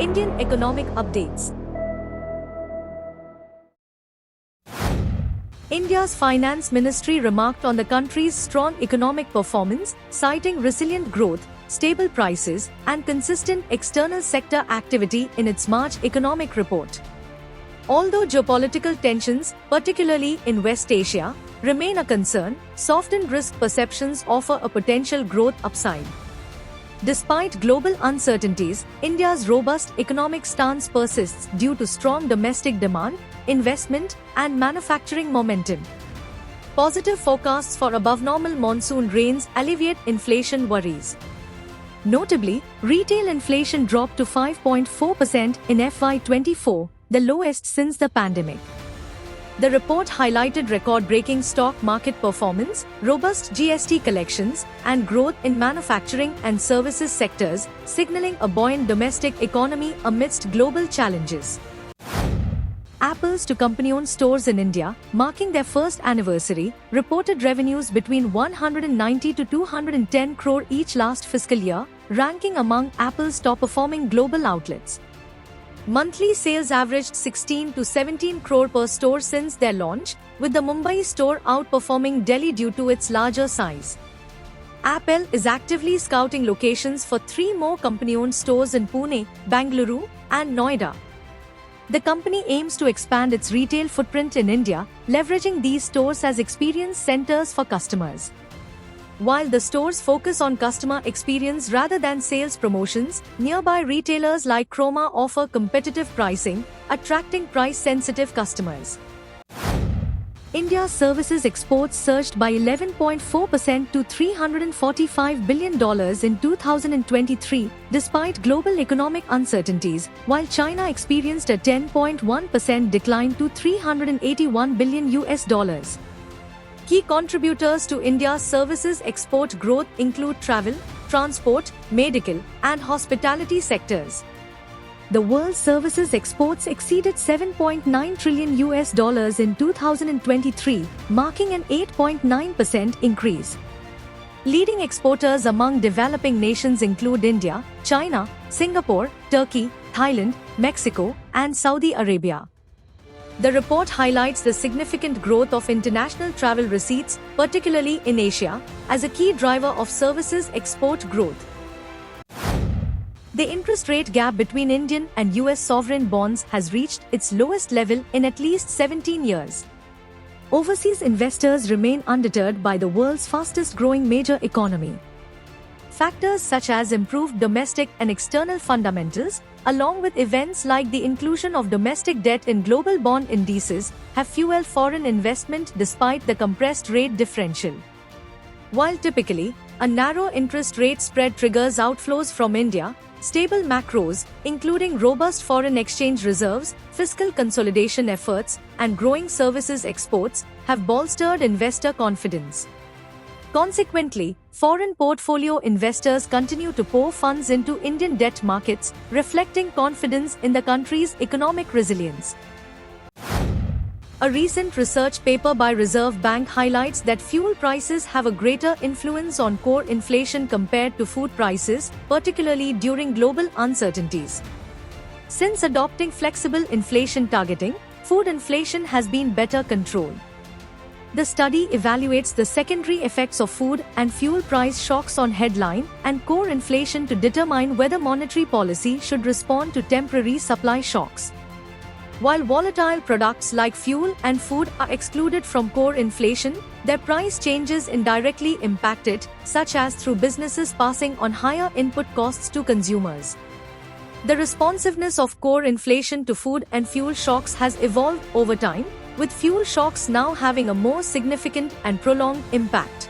Indian economic updates. India's Finance Ministry remarked on the country's strong economic performance, citing resilient growth, stable prices, and consistent external sector activity in its March economic report. Although geopolitical tensions, particularly in West Asia, remain a concern, softened risk perceptions offer a potential growth upside. Despite global uncertainties, India's robust economic stance persists due to strong domestic demand, investment, and manufacturing momentum. Positive forecasts for above-normal monsoon rains alleviate inflation worries. Notably, retail inflation dropped to 5.4% in FY24, the lowest since the pandemic. The report highlighted record-breaking stock market performance, robust GST collections, and growth in manufacturing and services sectors, signaling a buoyant domestic economy amidst global challenges. Apple's two company-owned stores in India, marking their first anniversary, reported revenues between 190 to 210 crore each last fiscal year, ranking among Apple's top-performing global outlets. Monthly sales averaged 16 to 17 crore per store since their launch, with the Mumbai store outperforming Delhi due to its larger size. Apple is actively scouting locations for 3 more company-owned stores in Pune, Bengaluru, and Noida. The company aims to expand its retail footprint in India, leveraging these stores as experience centers for customers. While the stores focus on customer experience rather than sales promotions, nearby retailers like Croma offer competitive pricing, attracting price-sensitive customers. India's services exports surged by 11.4% to $345 billion in 2023, despite global economic uncertainties, while China experienced a 10.1% decline to $381 billion. Key contributors to India's services export growth include travel, transport, medical, and hospitality sectors. The world's services exports exceeded $7.9 trillion in 2023, marking an 8.9% increase. Leading exporters among developing nations include India, China, Singapore, Turkey, Thailand, Mexico, and Saudi Arabia. The report highlights the significant growth of international travel receipts, particularly in Asia, as a key driver of services export growth. The interest rate gap between Indian and US sovereign bonds has reached its lowest level in at least 17 years. Overseas investors remain undeterred by the world's fastest-growing major economy. Factors such as improved domestic and external fundamentals, along with events like the inclusion of domestic debt in global bond indices, have fueled foreign investment despite the compressed rate differential. While typically, a narrow interest rate spread triggers outflows from India, stable macros, including robust foreign exchange reserves, fiscal consolidation efforts, and growing services exports, have bolstered investor confidence. Consequently, foreign portfolio investors continue to pour funds into Indian debt markets, reflecting confidence in the country's economic resilience. A recent research paper by Reserve Bank highlights that fuel prices have a greater influence on core inflation compared to food prices, particularly during global uncertainties. Since adopting flexible inflation targeting, food inflation has been better controlled. The study evaluates the secondary effects of food and fuel price shocks on headline and core inflation to determine whether monetary policy should respond to temporary supply shocks. While volatile products like fuel and food are excluded from core inflation, their price changes indirectly impact it, such as through businesses passing on higher input costs to consumers. The responsiveness of core inflation to food and fuel shocks has evolved over time, with fuel shocks now having a more significant and prolonged impact.